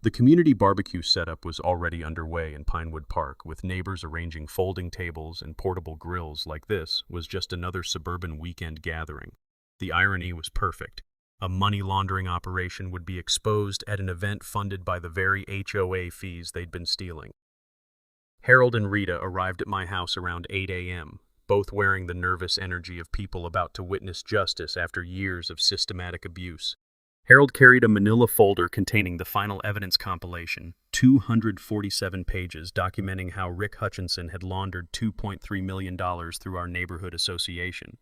[SPEAKER 1] The community barbecue setup was already underway in Pinewood Park, with neighbors arranging folding tables and portable grills. Like this was just another suburban weekend gathering. The irony was perfect. A money laundering operation would be exposed at an event funded by the very HOA fees they'd been stealing. Harold and Rita arrived at my house around 8 a.m., both wearing the nervous energy of people about to witness justice after years of systematic abuse. Harold carried a manila folder containing the final evidence compilation, 247 pages documenting how Rick Hutchinson had laundered $2.3 million through our neighborhood association.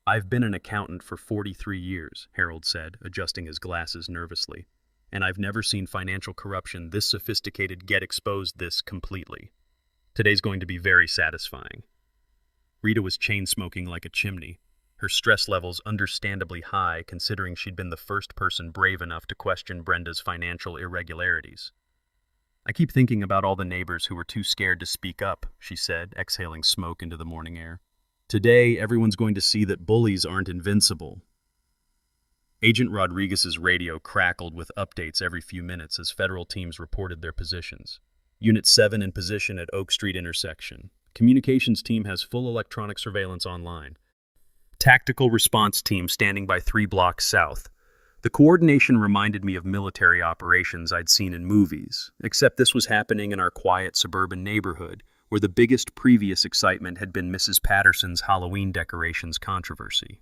[SPEAKER 1] I've been an accountant for 43 years, Harold said, adjusting his glasses nervously, and I've never seen financial corruption this sophisticated get exposed this completely. Today's going to be very satisfying. Rita was chain-smoking like a chimney, her stress levels understandably high considering she'd been the first person brave enough to question Brenda's financial irregularities. I keep thinking about all the neighbors who were too scared to speak up, she said, exhaling smoke into the morning air. Today, everyone's going to see that bullies aren't invincible. Agent Rodriguez's radio crackled with updates every few minutes as federal teams reported their positions. Unit 7 in position at Oak Street intersection. Communications team has full electronic surveillance online. Tactical response team standing by 3 blocks south. The coordination reminded me of military operations I'd seen in movies, except this was happening in our quiet suburban neighborhood, where the biggest previous excitement had been Mrs. Patterson's Halloween decorations controversy.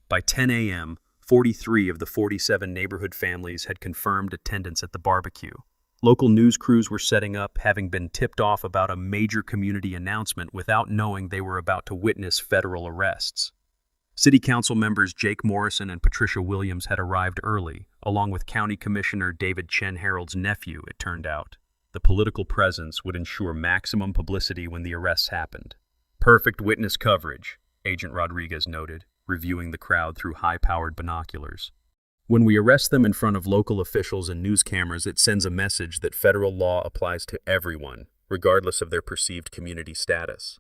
[SPEAKER 1] By 10 a.m., 43 of the 47 neighborhood families had confirmed attendance at the barbecue. Local news crews were setting up, having been tipped off about a major community announcement without knowing they were about to witness federal arrests. City Council members Jake Morrison and Patricia Williams had arrived early, along with County Commissioner David Chen Harold's nephew, it turned out. The political presence would ensure maximum publicity when the arrests happened. Perfect witness coverage, Agent Rodriguez noted, reviewing the crowd through high-powered binoculars. When we arrest them in front of local officials and news cameras, it sends a message that federal law applies to everyone, regardless of their perceived community status.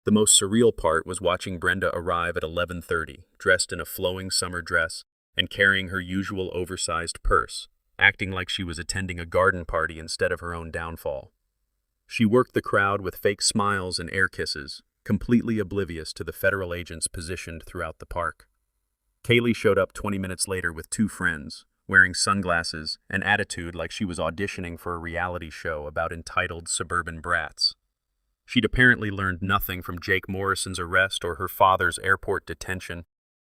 [SPEAKER 1] The most surreal part was watching Brenda arrive at 11:30, dressed in a flowing summer dress and carrying her usual oversized purse, acting like she was attending a garden party instead of her own downfall. She worked the crowd with fake smiles and air kisses, completely oblivious to the federal agents positioned throughout the park. Kaylee showed up 20 minutes later with two friends, wearing sunglasses and attitude like she was auditioning for a reality show about entitled suburban brats. She'd apparently learned nothing from Jake Morrison's arrest or her father's airport detention,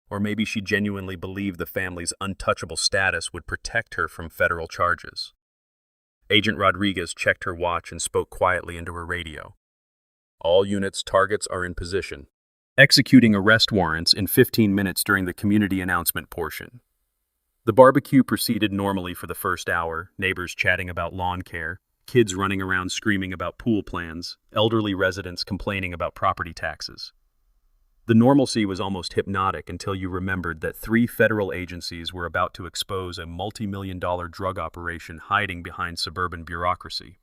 [SPEAKER 1] or maybe she genuinely believed the family's untouchable status would protect her from federal charges. Agent Rodriguez checked her watch and spoke quietly into her radio. All units' targets are in position. Executing arrest warrants in 15 minutes during the community announcement portion. The barbecue proceeded normally for the first hour, neighbors chatting about lawn care, kids running around screaming about pool plans, elderly residents complaining about property taxes. The normalcy was almost hypnotic until you remembered that 3 federal agencies were about to expose a multi-million-dollar drug operation hiding behind suburban bureaucracy.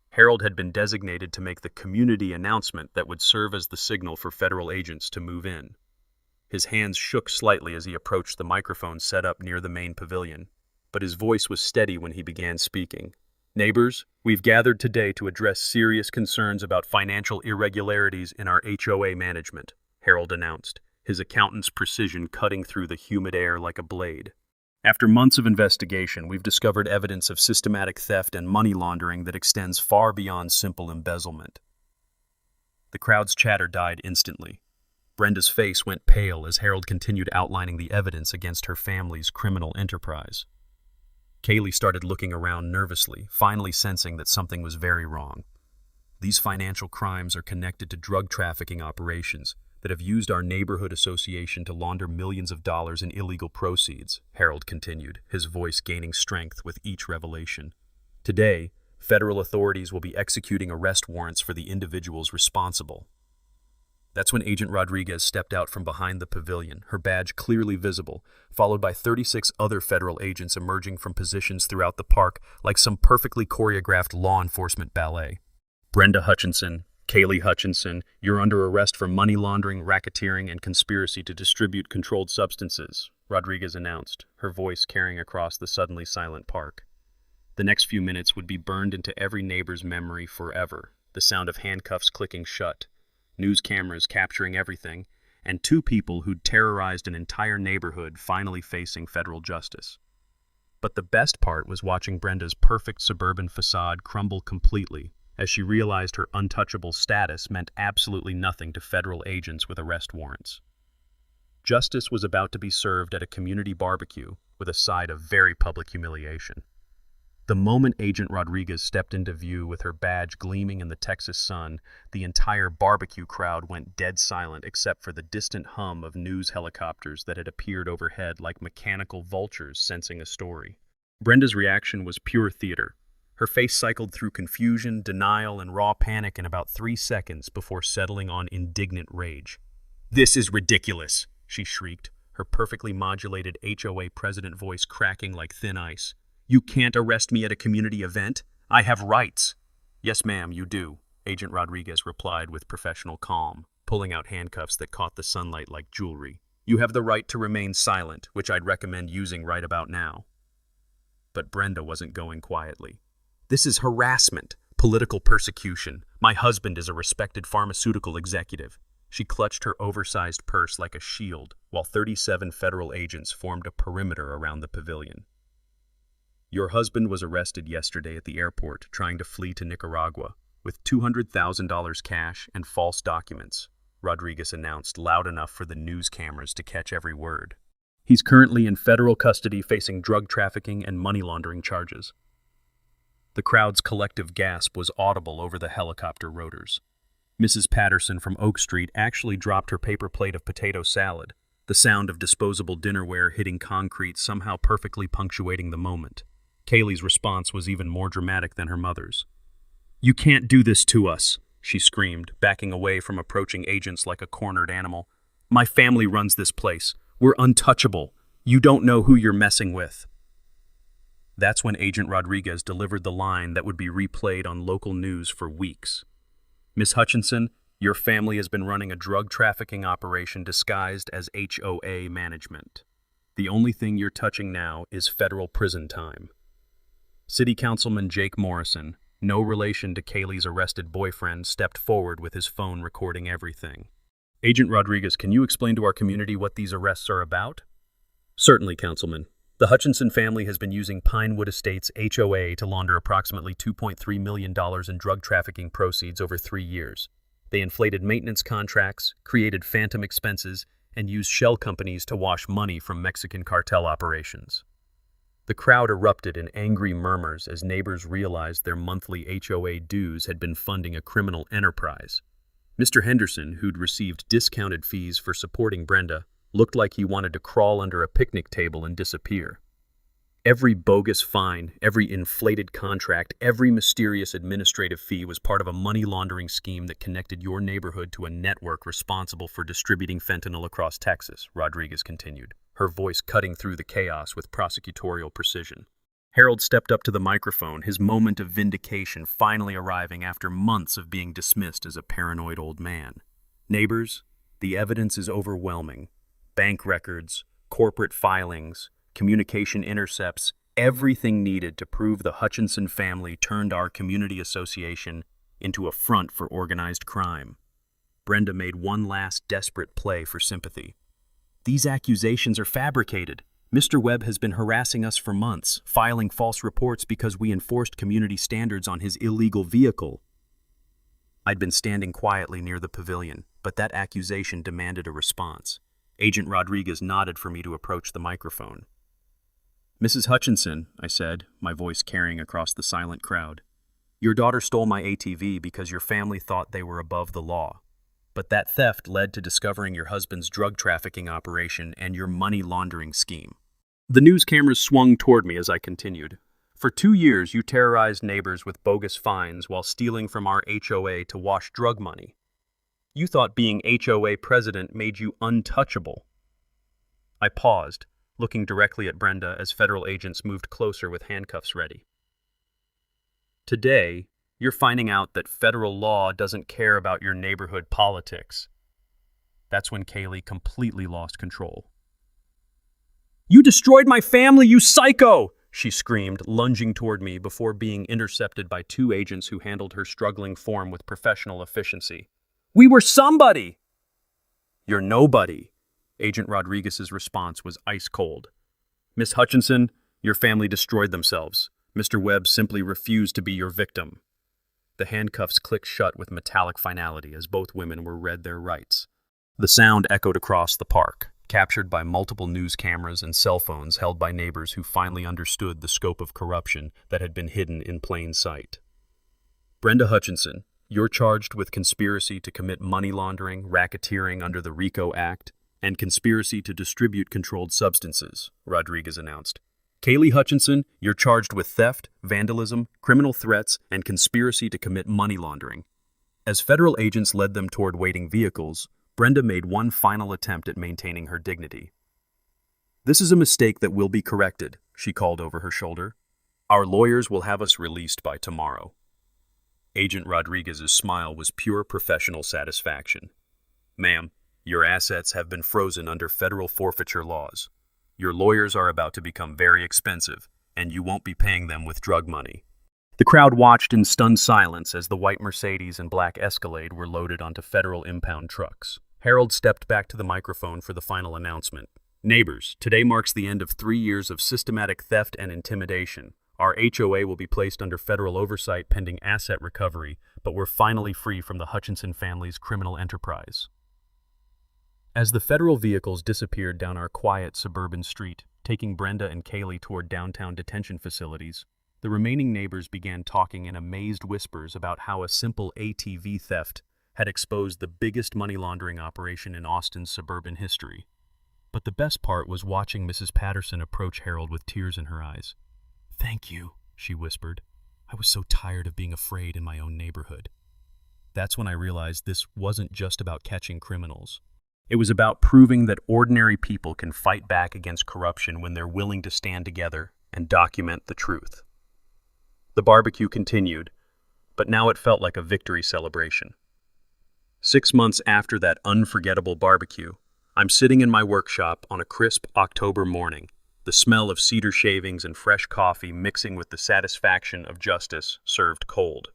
[SPEAKER 1] Harold had been designated to make the community announcement that would serve as the signal for federal agents to move in. His hands shook slightly as he approached the microphone set up near the main pavilion, but his voice was steady when he began speaking. Neighbors, we've gathered today to address serious concerns about financial irregularities in our HOA management, Harold announced, his accountant's precision cutting through the humid air like a blade. After months of investigation, we've discovered evidence of systematic theft and money laundering that extends far beyond simple embezzlement. The crowd's chatter died instantly. Brenda's face went pale as Harold continued outlining the evidence against her family's criminal enterprise. Kaylee started looking around nervously, finally sensing that something was very wrong. These financial crimes are connected to drug trafficking operations that have used our neighborhood association to launder millions of dollars in illegal proceeds, Harold continued, his voice gaining strength with each revelation. Today, federal authorities will be executing arrest warrants for the individuals responsible. That's when Agent Rodriguez stepped out from behind the pavilion, her badge clearly visible, followed by 36 other federal agents emerging from positions throughout the park like some perfectly choreographed law enforcement ballet. Brenda Hutchinson, Kaylee Hutchinson, you're under arrest for money laundering, racketeering, and conspiracy to distribute controlled substances, Rodriguez announced, her voice carrying across the suddenly silent park. The next few minutes would be burned into every neighbor's memory forever, the sound of handcuffs clicking shut, news cameras capturing everything, and 2 people who'd terrorized an entire neighborhood finally facing federal justice. But the best part was watching Brenda's perfect suburban facade crumble completely, as she realized her untouchable status meant absolutely nothing to federal agents with arrest warrants. Justice was about to be served at a community barbecue with a side of very public humiliation. The moment Agent Rodriguez stepped into view with her badge gleaming in the Texas sun, the entire barbecue crowd went dead silent except for the distant hum of news helicopters that had appeared overhead like mechanical vultures sensing a story. Brenda's reaction was pure theater. Her face cycled through confusion, denial, and raw panic in about 3 seconds before settling on indignant rage. "This is ridiculous," she shrieked, her perfectly modulated HOA president voice cracking like thin ice. "You can't arrest me at a community event. I have rights." "Yes, ma'am, you do," Agent Rodriguez replied with professional calm, pulling out handcuffs that caught the sunlight like jewelry. "You have the right to remain silent, which I'd recommend using right about now." But Brenda wasn't going quietly. "This is harassment, political persecution. My husband is a respected pharmaceutical executive." She clutched her oversized purse like a shield, while 37 federal agents formed a perimeter around the pavilion. "Your husband was arrested yesterday at the airport, trying to flee to Nicaragua. with $200,000 cash and false documents, Rodriguez announced loud enough for the news cameras to catch every word. He's currently in federal custody facing drug trafficking and money laundering charges. The crowd's collective gasp was audible over the helicopter rotors. Mrs. Patterson from Oak Street actually dropped her paper plate of potato salad, the sound of disposable dinnerware hitting concrete somehow perfectly punctuating the moment. Kaylee's response was even more dramatic than her mother's. "You can't do this to us," she screamed, backing away from approaching agents like a cornered animal. "My family runs this place. We're untouchable. You don't know who you're messing with." That's when Agent Rodriguez delivered the line that would be replayed on local news for weeks. "Miss Hutchinson, your family has been running a drug trafficking operation disguised as HOA management. The only thing you're touching now is federal prison time." City Councilman Jake Morrison, no relation to Kaylee's arrested boyfriend, stepped forward with his phone recording everything. "Agent Rodriguez, can you explain to our community what these arrests are about?" "Certainly, Councilman. The Hutchinson family has been using Pinewood Estates HOA to launder approximately $2.3 million in drug trafficking proceeds over 3 years. They inflated maintenance contracts, created phantom expenses, and used shell companies to wash money from Mexican cartel operations." The crowd erupted in angry murmurs as neighbors realized their monthly HOA dues had been funding a criminal enterprise. Mr. Henderson, who'd received discounted fees for supporting Brenda, looked like he wanted to crawl under a picnic table and disappear. Every bogus fine, every inflated contract, every mysterious administrative fee was part of a money laundering scheme that connected your neighborhood to a network responsible for distributing fentanyl across Texas, Rodriguez continued, her voice cutting through the chaos with prosecutorial precision. Harold stepped up to the microphone, his moment of vindication finally arriving after months of being dismissed as a paranoid old man. "Neighbors, the evidence is overwhelming. Bank records, corporate filings, communication intercepts, everything needed to prove the Hutchinson family turned our community association into a front for organized crime." Brenda made one last desperate play for sympathy. "These accusations are fabricated. Mr. Webb has been harassing us for months, filing false reports because we enforced community standards on his illegal vehicle." I'd been standing quietly near the pavilion, but that accusation demanded a response. Agent Rodriguez nodded for me to approach the microphone. "Mrs. Hutchinson," I said, my voice carrying across the silent crowd, "your daughter stole my ATV because your family thought they were above the law. But that theft led to discovering your husband's drug trafficking operation and your money laundering scheme." The news cameras swung toward me as I continued. "For 2 years, you terrorized neighbors with bogus fines while stealing from our HOA to wash drug money. You thought being HOA president made you untouchable." I paused, looking directly at Brenda as federal agents moved closer with handcuffs ready. "Today, you're finding out that federal law doesn't care about your neighborhood politics." That's when Kaylee completely lost control. "You destroyed my family, you psycho!" she screamed, lunging toward me before being intercepted by 2 agents who handled her struggling form with professional efficiency. "We were somebody!" "You're nobody." Agent Rodriguez's response was ice cold. "Miss Hutchinson, your family destroyed themselves. Mr. Webb simply refused to be your victim." The handcuffs clicked shut with metallic finality as both women were read their rights. The sound echoed across the park, captured by multiple news cameras and cell phones held by neighbors who finally understood the scope of corruption that had been hidden in plain sight. "Brenda Hutchinson, you're charged with conspiracy to commit money laundering, racketeering under the RICO Act, and conspiracy to distribute controlled substances," Rodriguez announced. "Kaylee Hutchinson, you're charged with theft, vandalism, criminal threats, and conspiracy to commit money laundering." As federal agents led them toward waiting vehicles, Brenda made one final attempt at maintaining her dignity. "This is a mistake that will be corrected," she called over her shoulder. "Our lawyers will have us released by tomorrow." Agent Rodriguez's smile was pure professional satisfaction. "Ma'am, your assets have been frozen under federal forfeiture laws. Your lawyers are about to become very expensive, and you won't be paying them with drug money." The crowd watched in stunned silence as the white Mercedes and black Escalade were loaded onto federal impound trucks. Harold stepped back to the microphone for the final announcement. "Neighbors, today marks the end of 3 years of systematic theft and intimidation. Our HOA will be placed under federal oversight pending asset recovery, but we're finally free from the Hutchinson family's criminal enterprise. As the federal vehicles disappeared down our quiet suburban street, taking Brenda and Kaylee toward downtown detention facilities, the remaining neighbors began talking in amazed whispers about how a simple ATV theft had exposed the biggest money laundering operation in Austin's suburban history. But the best part was watching Mrs. Patterson approach Harold with tears in her eyes. "Thank you," she whispered. "I was so tired of being afraid in my own neighborhood." That's when I realized this wasn't just about catching criminals. It was about proving that ordinary people can fight back against corruption when they're willing to stand together and document the truth. The barbecue continued, but now it felt like a victory celebration. 6 months after that unforgettable barbecue, I'm sitting in my workshop on a crisp October morning, the smell of cedar shavings and fresh coffee mixing with the satisfaction of justice served cold.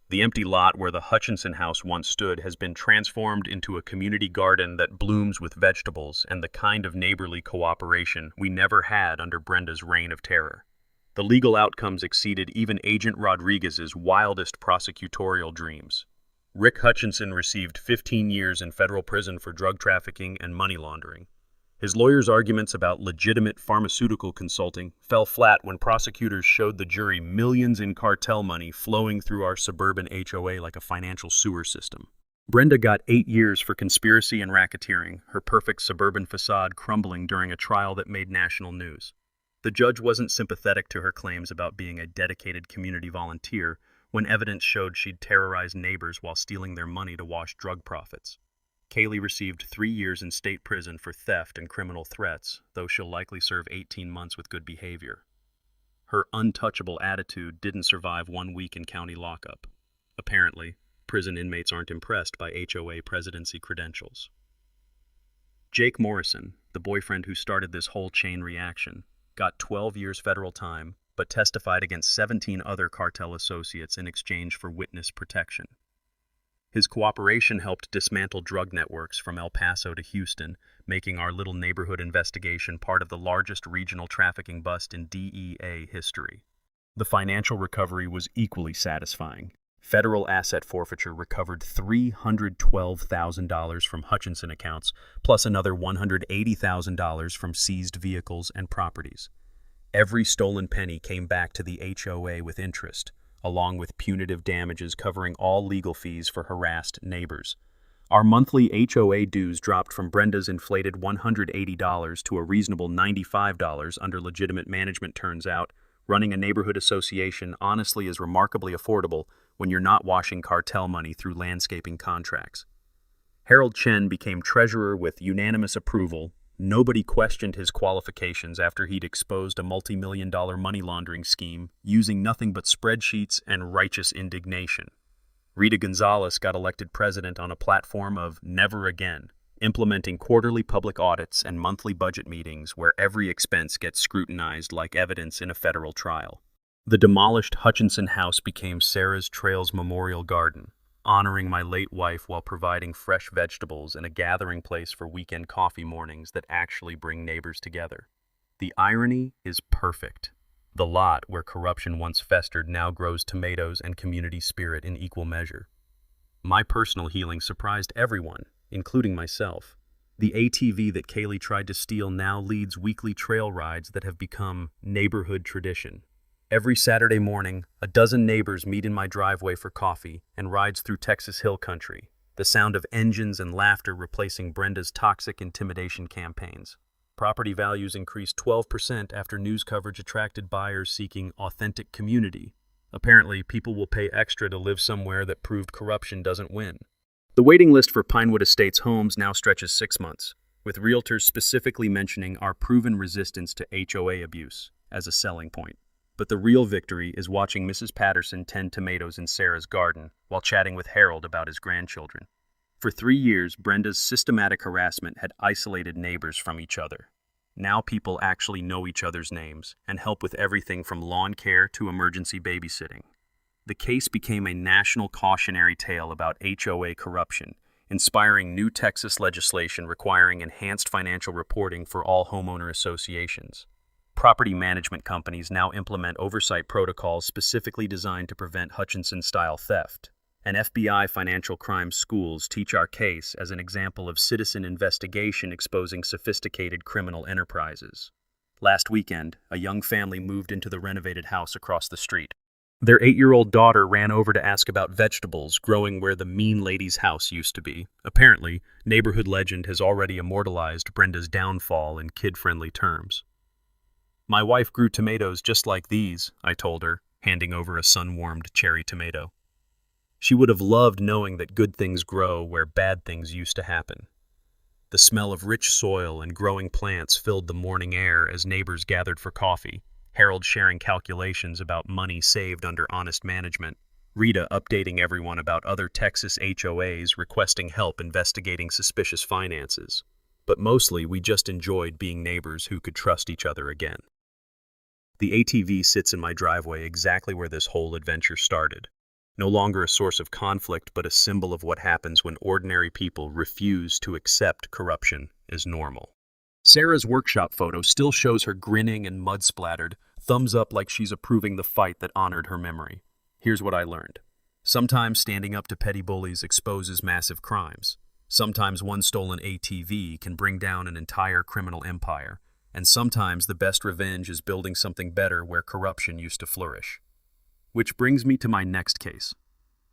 [SPEAKER 1] The empty lot where the Hutchinson house once stood has been transformed into a community garden that blooms with vegetables and the kind of neighborly cooperation we never had under Brenda's reign of terror. The legal outcomes exceeded even Agent Rodriguez's wildest prosecutorial dreams. Rick Hutchinson received 15 years in federal prison for drug trafficking and money laundering. His lawyer's arguments about legitimate pharmaceutical consulting fell flat when prosecutors showed the jury millions in cartel money flowing through our suburban HOA like a financial sewer system. Brenda got 8 years for conspiracy and racketeering, her perfect suburban facade crumbling during a trial that made national news. The judge wasn't sympathetic to her claims about being a dedicated community volunteer when evidence showed she'd terrorized neighbors while stealing their money to wash drug profits. Kaylee received 3 years in state prison for theft and criminal threats, though she'll likely serve 18 months with good behavior. Her untouchable attitude didn't survive 1 week in county lockup. Apparently, prison inmates aren't impressed by HOA presidency credentials. Jake Morrison, the boyfriend who started this whole chain reaction, got 12 years federal time, but testified against 17 other cartel associates in exchange for witness protection. His cooperation helped dismantle drug networks from El Paso to Houston, making our little neighborhood investigation part of the largest regional trafficking bust in DEA history. The financial recovery was equally satisfying. Federal asset forfeiture recovered $312,000 from Hutchinson accounts, plus another $180,000 from seized vehicles and properties. Every stolen penny came back to the HOA with interest, along with punitive damages covering all legal fees for harassed neighbors. Our monthly HOA dues dropped from Brenda's inflated $180 to a reasonable $95 under legitimate management. Turns out, running a neighborhood association honestly is remarkably affordable when you're not washing cartel money through landscaping contracts. Harold Chen became treasurer with unanimous approval. Nobody questioned his qualifications after he'd exposed a multi-million-dollar money laundering scheme using nothing but spreadsheets and righteous indignation. Rita Gonzalez got elected president on a platform of never again, implementing quarterly public audits and monthly budget meetings where every expense gets scrutinized like evidence in a federal trial. The demolished Hutchinson house became Sarah's Trails Memorial Garden, honoring my late wife while providing fresh vegetables and a gathering place for weekend coffee mornings that actually bring neighbors together. The irony is perfect. The lot where corruption once festered now grows tomatoes and community spirit in equal measure. My personal healing surprised everyone, including myself. The ATV that Kaylee tried to steal now leads weekly trail rides that have become neighborhood tradition. Every Saturday morning, a dozen neighbors meet in my driveway for coffee and rides through Texas Hill Country, the sound of engines and laughter replacing Brenda's toxic intimidation campaigns. Property values increased 12% after news coverage attracted buyers seeking authentic community. Apparently, people will pay extra to live somewhere that proved corruption doesn't win. The waiting list for Pinewood Estates homes now stretches 6 months, with realtors specifically mentioning our proven resistance to HOA abuse as a selling point. But the real victory is watching Mrs. Patterson tend tomatoes in Sarah's garden while chatting with Harold about his grandchildren. For 3 years, Brenda's systematic harassment had isolated neighbors from each other. Now people actually know each other's names and help with everything from lawn care to emergency babysitting. The case became a national cautionary tale about HOA corruption, inspiring new Texas legislation requiring enhanced financial reporting for all homeowner associations. Property management companies now implement oversight protocols specifically designed to prevent Hutchinson-style theft. and FBI financial crime schools teach our case as an example of citizen investigation exposing sophisticated criminal enterprises. Last weekend, a young family moved into the renovated house across the street. Their 8-year-old daughter ran over to ask about vegetables growing where the mean lady's house used to be. Apparently, neighborhood legend has already immortalized Brenda's downfall in kid-friendly terms. "My wife grew tomatoes just like these," I told her, handing over a sun-warmed cherry tomato. She would have loved knowing that good things grow where bad things used to happen. The smell of rich soil and growing plants filled the morning air as neighbors gathered for coffee, Harold sharing calculations about money saved under honest management, Rita updating everyone about other Texas HOAs requesting help investigating suspicious finances. But mostly, we just enjoyed being neighbors who could trust each other again. The ATV sits in my driveway exactly where this whole adventure started. No longer a source of conflict, but a symbol of what happens when ordinary people refuse to accept corruption as normal. Sarah's workshop photo still shows her grinning and mud-splattered, thumbs up like she's approving the fight that honored her memory. Here's what I learned. Sometimes standing up to petty bullies exposes massive crimes. Sometimes one stolen ATV can bring down an entire criminal empire. And sometimes the best revenge is building something better where corruption used to flourish. Which brings me to my next case.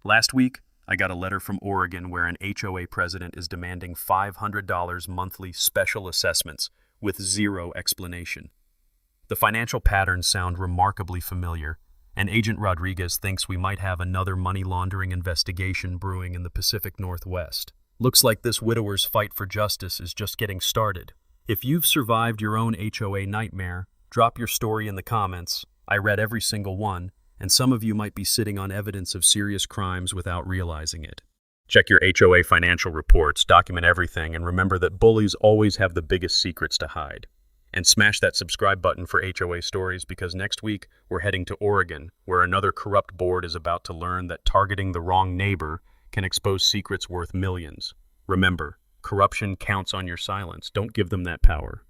[SPEAKER 1] Last week, I got a letter from Oregon where an HOA president is demanding $500 monthly special assessments with zero explanation. The financial patterns sound remarkably familiar, and Agent Rodriguez thinks we might have another money laundering investigation brewing in the Pacific Northwest. Looks like this widower's fight for justice is just getting started. If you've survived your own HOA nightmare, drop your story in the comments. I read every single one, and some of you might be sitting on evidence of serious crimes without realizing it. Check your HOA financial reports, document everything, and remember that bullies always have the biggest secrets to hide. And smash that subscribe button for HOA stories, because next week we're heading to Oregon, where another corrupt board is about to learn that targeting the wrong neighbor can expose secrets worth millions. Remember, corruption counts on your silence. Don't give them that power.